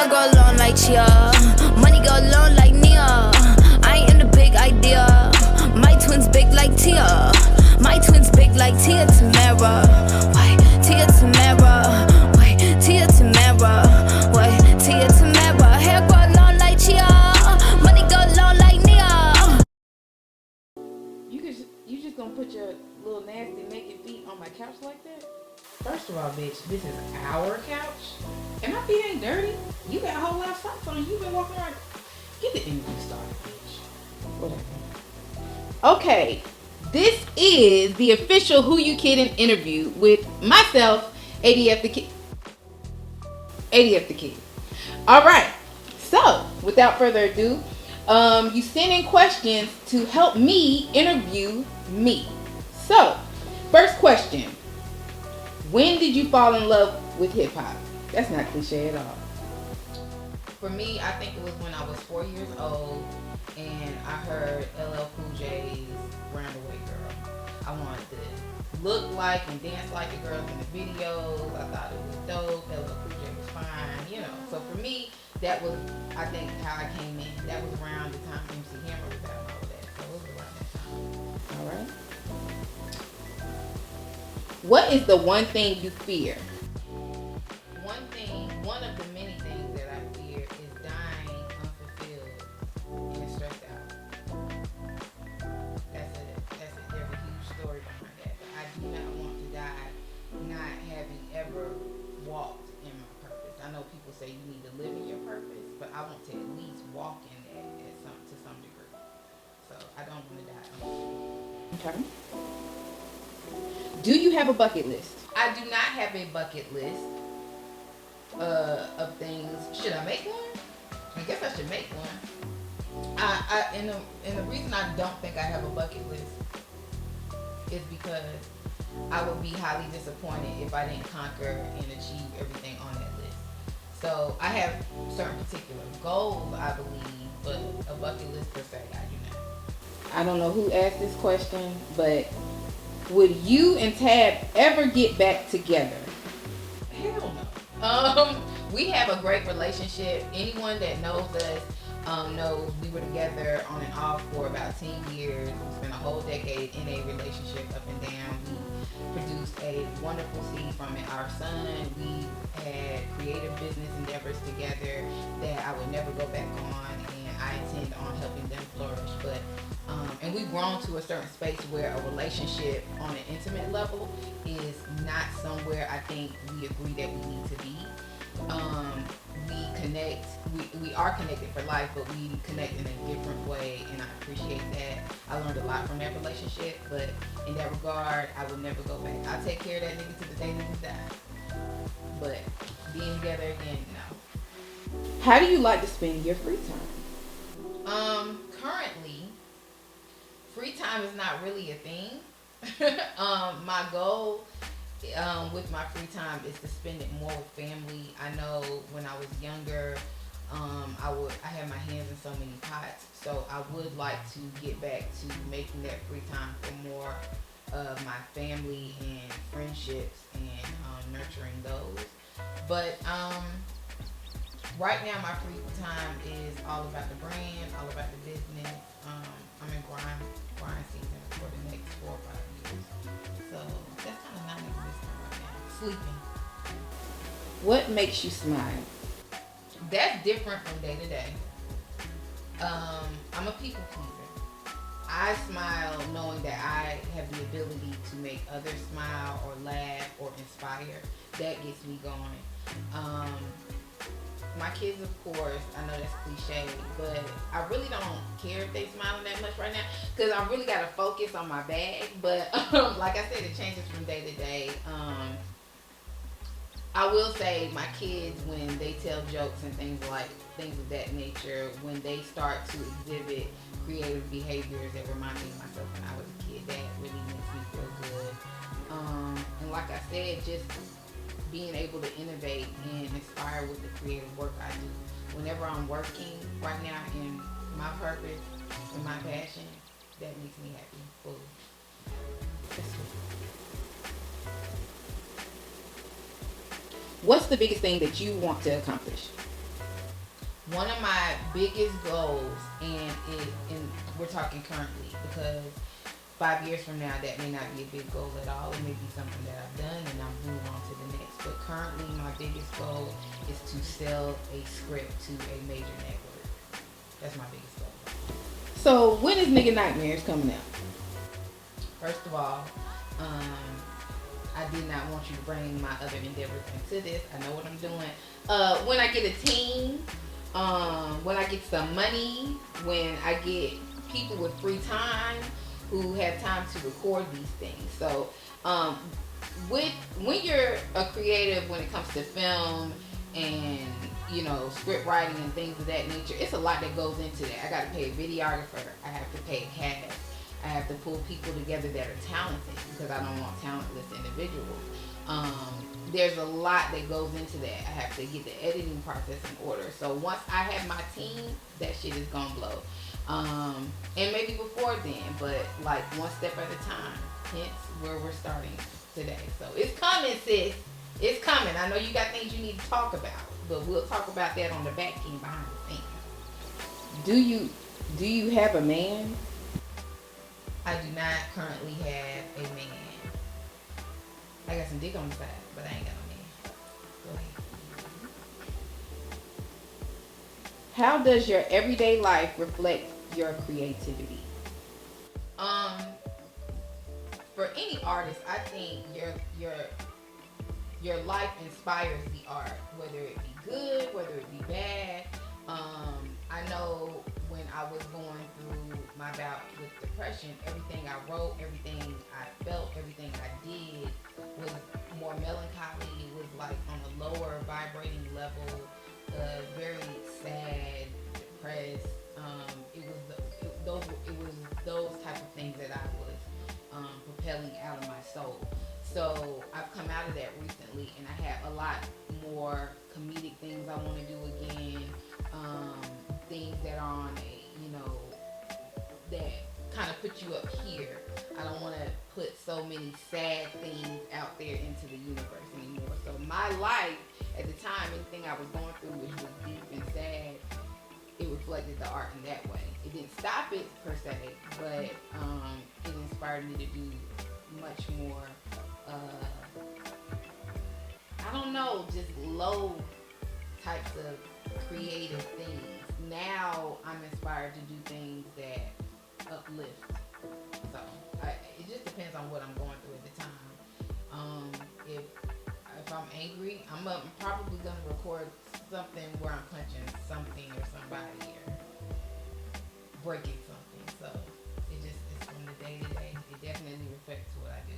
Hair go long like Chia, money go long like Nia. I ain't in the big idea. My twins big like Tia. My twins big like Tia Tamara. Wait, Tia Tamara. Wait, Tia Tamara. Wait, Tia Tamara. Hair go long like Chia, money go long like Nia. You just gonna put your little nasty naked feet on my couch like that? First of all, bitch, this is our couch, and my feet ain't dirty. You got a whole lot of socks on. You been walking around. Get the interview started, bitch. Whatever. Okay, this is the official Who You Kiddin' interview with myself, ADF the Kid. ADF the Kid. All right. So, without further ado, you send in questions to help me interview me. So, first question. When did you fall in love with hip hop? That's not cliche at all. For me, I think it was when I was 4 years old and I heard LL Cool J's Roundaway Girl. I wanted to look like and dance like the girls in the videos. I thought it was dope. LL Cool J was fine, you know. So for me, that was, I think, how I came in. That was around the time MC Hammer was out and all of that. So it was around that time. All right. What is the one thing you fear? One of the many things that I fear is dying unfulfilled and stressed out. There's a huge story behind that. But I do not want to die not having ever walked in my purpose. I know people say you need to live in your purpose, but I want to at least walk in that to some degree. So I don't want to die unfulfilled. Okay. Do you have a bucket list? I do not have a bucket list of things. Should I make one? I guess I should make one. And the reason I don't think I have a bucket list is because I would be highly disappointed if I didn't conquer and achieve everything on that list. So I have certain particular goals, I believe, but a bucket list per se, I do not. I don't know who asked this question, but would you and Tab ever get back together? Hell no. We have a great relationship. Anyone that knows us knows we were together on and off for about 10 years. We spent a whole decade in a relationship up and down. We produced a wonderful seed from it. Our son, we had creative business endeavors together that I would never go back on, and I intend on helping them flourish. But and we've grown to a certain space where a relationship on an intimate level is not somewhere I think we agree that we need to be. We connect, we are connected for life, but we connect in a different way, and I appreciate that. I learned a lot from that relationship, but in that regard, I would never go back. I'll take care of that nigga to the day that he dies. But being together again, no. How do you like to spend your free time? Currently, free time is not really a thing. My goal with my free time is to spend it more with family. I know when I was younger, I had my hands in so many pots, so I would like to get back to making that free time for more of my family and friendships and nurturing those. But right now my free time is all about the brand, all about the business. I'm in grind season for the next 4 or 5 years. So that's kind of non-existent right now. Sleeping. What makes you smile? That's different from day to day. I'm a people pleaser. I smile knowing that I have the ability to make others smile or laugh or inspire. That gets me going. My kids, of course, I know that's cliche, but I really don't care if they smiling that much right now because I really got to focus on my bag. But like I said, it changes from day to day. I will say my kids, when they tell jokes and things of that nature, when they start to exhibit creative behaviors that remind me of myself when I was a kid, that really makes me feel good. And like I said, just being able to innovate and inspire with the creative work I do. Whenever I'm working right now in my purpose and my passion, that makes me happy, fully. What's the biggest thing that you want to accomplish? One of my biggest goals, and we're talking currently, because 5 years from now that may not be a big goal at all. It may be something that I've done and I'm moving on to the next. But currently my biggest goal is to sell a script to a major network. That's my biggest goal. So when is Nigga Nightmares coming out? First of all, I did not want you to bring my other endeavors into this. I know what I'm doing. When I get a team, when I get some money, when I get people with free time who have time to record these things. So when you're a creative, when it comes to film and script writing and things of that nature, it's a lot that goes into that. I got to pay a videographer. I have to pay a cast. I have to pull people together that are talented, because I don't want talentless individuals. There's a lot that goes into that. I have to get the editing process in order. So once I have my team, that shit is gonna blow. And maybe before then, but like one step at a time. Hence where we're starting today. So it's coming, sis. It's coming. I know you got things you need to talk about, but we'll talk about that on the back end behind the scenes. Do you have a man? I do not currently have a man. I got some dick on the side, but I ain't got no man. Go ahead. How does your everyday life reflect your creativity? For any artist, I think your life inspires the art, whether it be good, whether it be bad. I know when I was going through my bout with depression, everything I wrote, everything I felt, everything I did was more melancholy. It was like on a lower vibrating level, very sad, depressed. It was those type of things that I was propelling out of my soul. So I've come out of that recently, and I have a lot more comedic things I want to do again. Things that are on a, that kind of put you up here. I don't want to put so many sad things out there into the universe anymore. So my life at the time, anything I was going through, which was deep and sad, it reflected the art in that way. It didn't stop it per se, but it inspired me to do much more, just low types of creative things. Now I'm inspired to do things that uplift. So it just depends on what I'm going through at the time. If I'm angry, I'm probably gonna record something where I'm punching something or somebody or breaking something. So it's from the day to day. It definitely reflects what I do.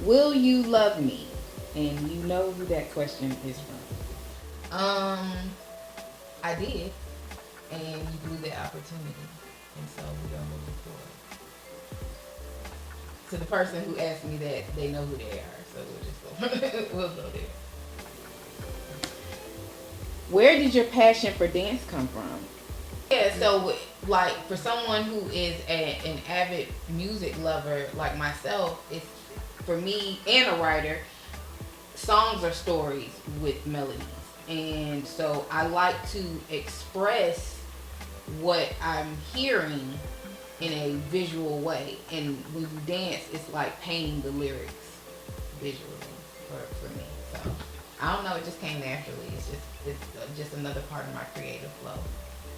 Will you love me? And you know who that question is from. I did, and you blew the opportunity, and so we're gonna move forward. To the person who asked me that, they know who they are, so we'll go there. Where did your passion for dance come from? Yeah, so like for someone who is an avid music lover like myself, it's for me and a writer. Songs are stories with melodies, and so I like to express what I'm hearing in a visual way. And when you dance, it's like painting the lyrics visually for me. So I don't know, it just came naturally. It's just another part of my creative flow.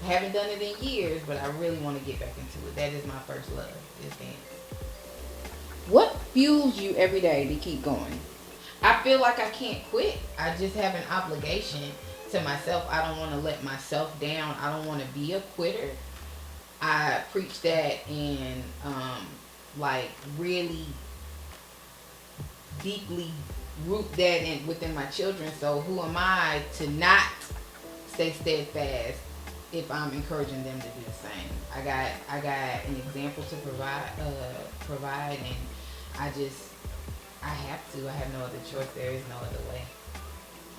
I haven't done it in years, but I really want to get back into it. That is my first love, is dance. What fuels you every day to keep going? I feel like I can't quit. I just have an obligation to myself. I don't want to let myself down. I don't want to be a quitter. I preach that and really deeply root that in within my children. So who am I to not stay steadfast if I'm encouraging them to do the same? I got an example to provide, and I have to. I have no other choice. There is no other way.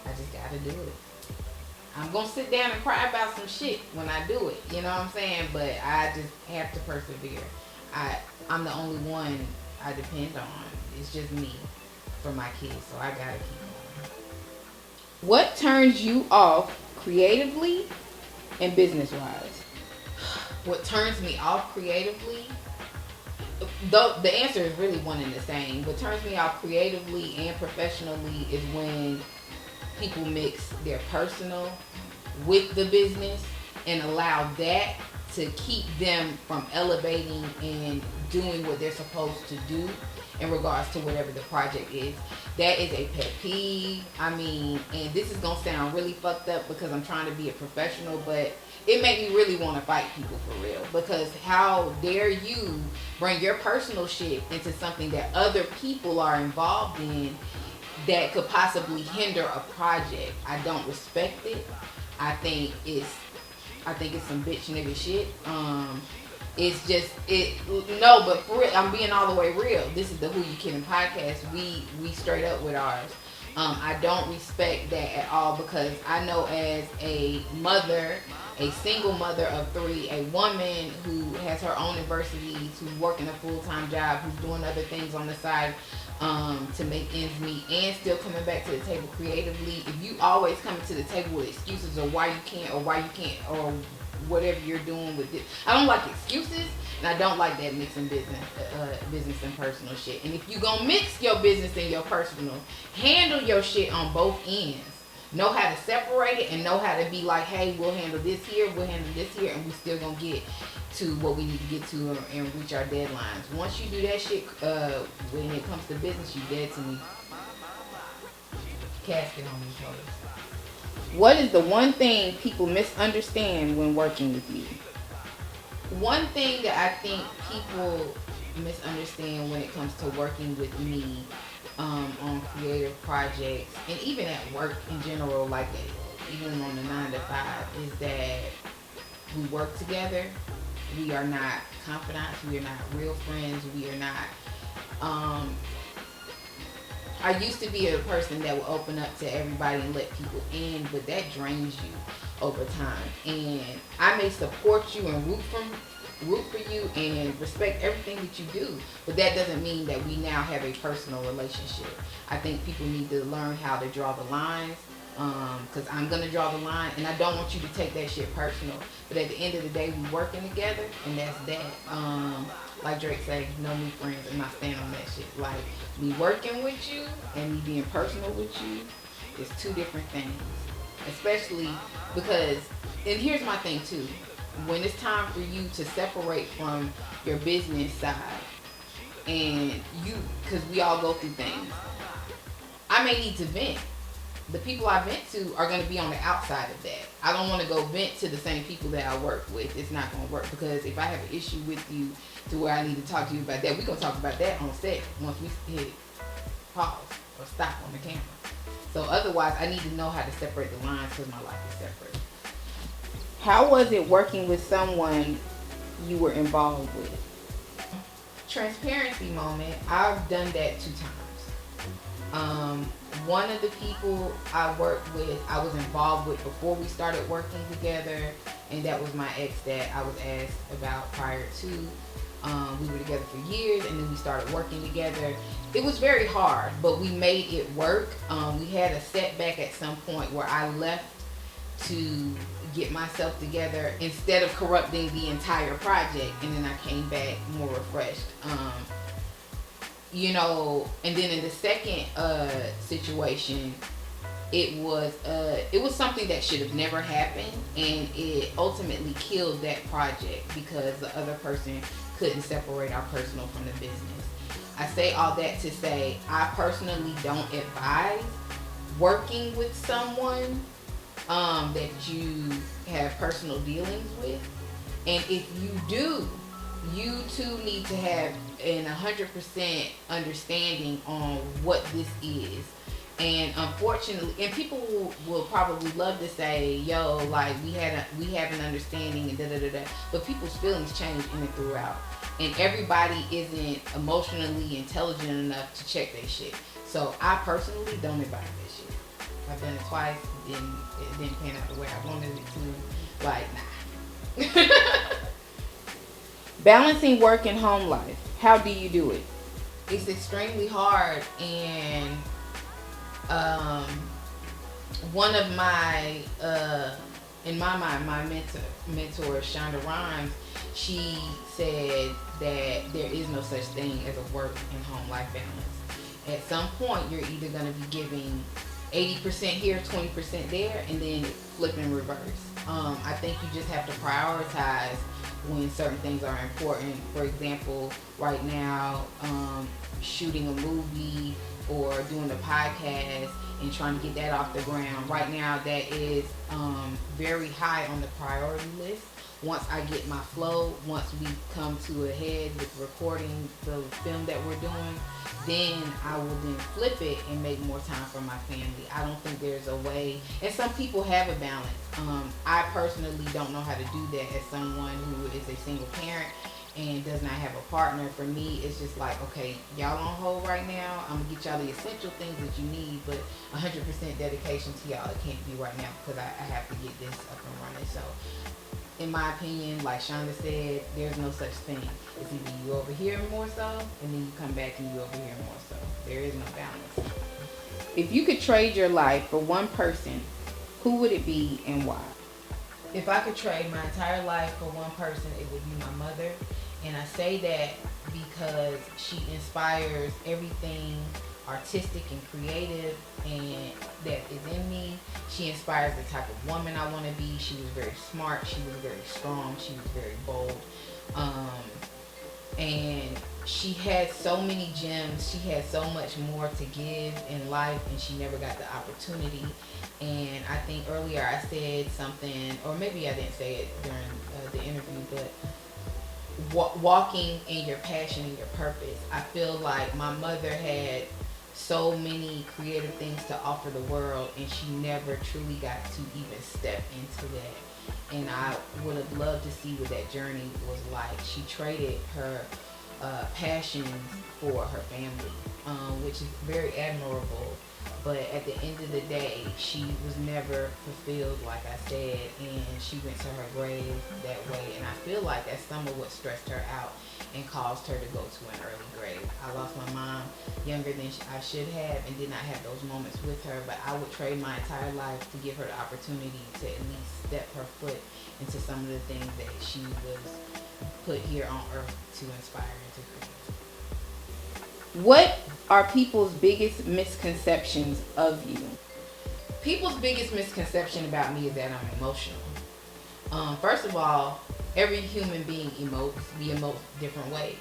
I just got to do it. I'm going to sit down and cry about some shit when I do it. You know what I'm saying? But I just have to persevere. I'm the only one I depend on. It's just me for my kids. So I got to keep going. What turns you off creatively And business wise? What turns me off creatively, though the answer is really one and the same. What turns me off creatively and professionally is when people mix their personal with the business and allow that to keep them from elevating and doing what they're supposed to do in regards to whatever the project is. That is a pet peeve. I mean, and this is gonna sound really fucked up because I'm trying to be a professional, but it made me really want to fight people for real. Because how dare you bring your personal shit into something that other people are involved in that could possibly hinder a project? I don't respect it. I think it's some bitch nigga shit. It's just no, but for real, I'm being all the way real. This is the Who You Kidding podcast. We straight up with ours. I don't respect that at all because I know as a mother, a single mother of 3, a woman who has her own adversities, who's working a full-time job, who's doing other things on the side to make ends meet and still coming back to the table creatively. If you always coming to the table with excuses or why you can't or whatever you're doing with it, I don't like excuses, and I don't like that mixing business and personal shit. And if you gonna mix your business and your personal, handle your shit on both ends. Know how to separate it and know how to be like, hey, we'll handle this here, and we still gonna get to what we need to get to and reach our deadlines. Once you do that shit, when it comes to business, you dead to me. Casket on these hoes. What is the one thing people misunderstand when working with you? One thing that I think people misunderstand when it comes to working with me on creative projects and even at work in general, like even on the 9 to 5, is that we work together. We are not confidants. We are not real friends. We are not. I used to be a person that would open up to everybody and let people in, but that drains you over time. And I may support you and root for you and respect everything that you do, but that doesn't mean that we now have a personal relationship. I think people need to learn how to draw the lines, because I'm going to draw the line, and I don't want you to take that shit personal. But at the end of the day, we working together, and that's that. Like Drake say, no new friends, and I stand on that shit. Like, me working with you and me being personal with you is 2 different things. Especially because, and here's my thing too, when it's time for you to separate from your business side, and because we all go through things, I may need to vent. The people I vent to are going to be on the outside of that. I don't want to go vent to the same people that I work with. It's not going to work, because if I have an issue with you to where I need to talk to you about that, we're going to talk about that on set once we hit pause or stop on the camera. So otherwise, I need to know how to separate the lines because my life is separate. How was it working with someone you were involved with? Transparency moment. I've done that 2 times. One of the people I worked with, I was involved with before we started working together, and that was my ex that I was asked about prior to. We were together for years, and then we started working together. It was very hard, but we made it work. We had a setback at some point where I left to get myself together instead of corrupting the entire project, and then I came back more refreshed. And then in the second situation, it was something that should have never happened, and it ultimately killed that project because the other person couldn't separate our personal from the business. I say all that to say, I personally don't advise working with someone that you have personal dealings with. And if you do, you too need to have an 100% understanding on what this is. And unfortunately, and people will probably love to say, yo, like we have an understanding and da-da-da-da. But people's feelings change in and throughout. And everybody isn't emotionally intelligent enough to check their shit. So I personally don't advise that shit. I've done it twice, it didn't pan out the way I wanted it to. Like, nah. Balancing work and home life. How do you do it? It's extremely hard, and one of my in my mind, my mentor, Shonda Rhimes, she said that there is no such thing as a work and home life balance. At some point, you're either going to be giving 80% here, 20% there, and then flip in reverse. I think you just have to prioritize when certain things are important. For example, right now, shooting a movie or doing a podcast and trying to get that off the ground. Right now, that is very high on the priority list. Once I get my flow, once we come to a head with recording the film that we're doing, then I will then flip it and make more time for my family. I don't think there's a way, and some people have a balance. I personally don't know how to do that as someone who is a single parent and does not have a partner. For me, it's just like, okay, y'all on hold right now. I'm gonna get y'all the essential things that you need, but 100% dedication to y'all, it can't be right now because I have to get this up and running. So, in my opinion, like Shonda said, there's no such thing. It's either you over here more so, and then you come back and you over here more so. There is no balance. If you could trade your life for one person, who would it be and why? If I could trade my entire life for one person, it would be my mother. And I say that because she inspires everything artistic and creative and that is in me. She inspires the type of woman I want to be. She was very smart. She was very strong. She was very bold. And she had so many gems. She had so much more to give in life, and she never got the opportunity. And I think earlier I said something, or maybe I didn't say it during the interview, but walking in your passion and your purpose. I feel like my mother had so many creative things to offer the world, and she never truly got to even step into that. And I would have loved to see what that journey was like. She traded her passions for her family, which is very admirable. But at the end of the day, she was never fulfilled, like I said, and she went to her grave that way. And I feel like that's some of what stressed her out and caused her to go to an early grave. I lost my mom younger than I should have and did not have those moments with her, but I would trade my entire life to give her the opportunity to at least step her foot into some of the things that she was put here on earth to inspire and to create. What are people's biggest misconceptions of you? People's biggest misconception about me is that I'm emotional. First of all, every human being emotes. We emote different ways.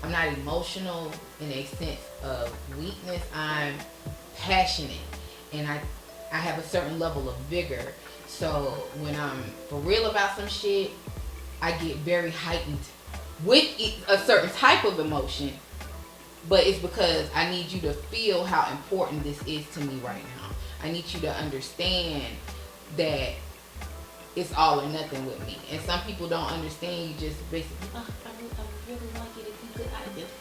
I'm not emotional in a sense of weakness. I'm passionate, and I have a certain level of vigor. So when I'm for real about some shit, I get very heightened with a certain type of emotion. But it's because I need you to feel how important this is to me right now. I need you to understand that it's all or nothing with me. And some people don't understand. You just basically, I really want you to do good.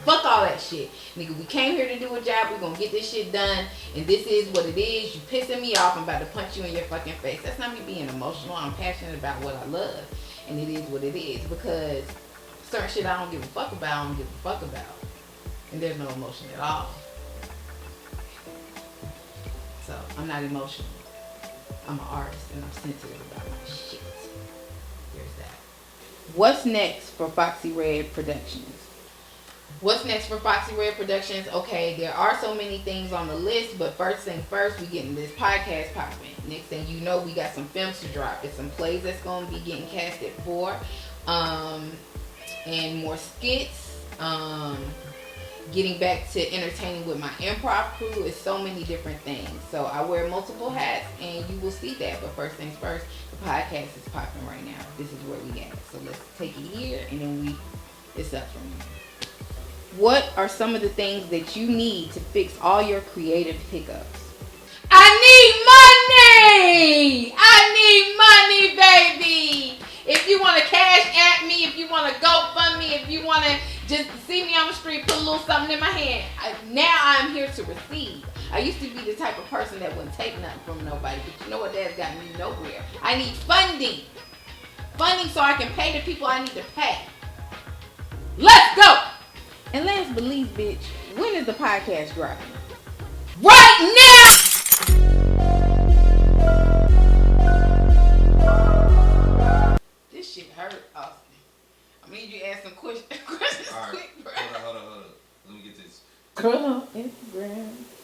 Fuck all that shit. Nigga, we came here to do a job. We're going to get this shit done. And this is what it is. You pissing me off. I'm about to punch you in your fucking face. That's not me being emotional. I'm passionate about what I love. And it is what it is. Because certain shit I don't give a fuck about, I don't give a fuck about. And there's no emotion at all. So, I'm not emotional. I'm an artist and I'm sensitive about my shit. There's that. What's next for Foxy Red Productions? What's next for Foxy Red Productions? Okay, there are so many things on the list, but first thing first, we getting this podcast popping. Next thing you know, we got some films to drop. It's some plays that's going to be getting casted for. And more skits. Getting back to entertaining with my improv crew is so many different things. So I wear multiple hats, and you will see that. But first things first, the podcast is popping right now. This is where we at. So let's take it here, and then it's up from there. What are some of the things that you need to fix all your creative hiccups? I need money, baby. If you want to cash at me, if you want to GoFundMe, if you want to just see me on the street, put a little something in my hand. Now I'm here to receive. I used to be the type of person that wouldn't take nothing from nobody, but you know what? That's got me nowhere. I need funding. Funding so I can pay the people I need to pay. Let's go. And last but least, bitch, when is the podcast dropping? Right now! Girl on Instagram.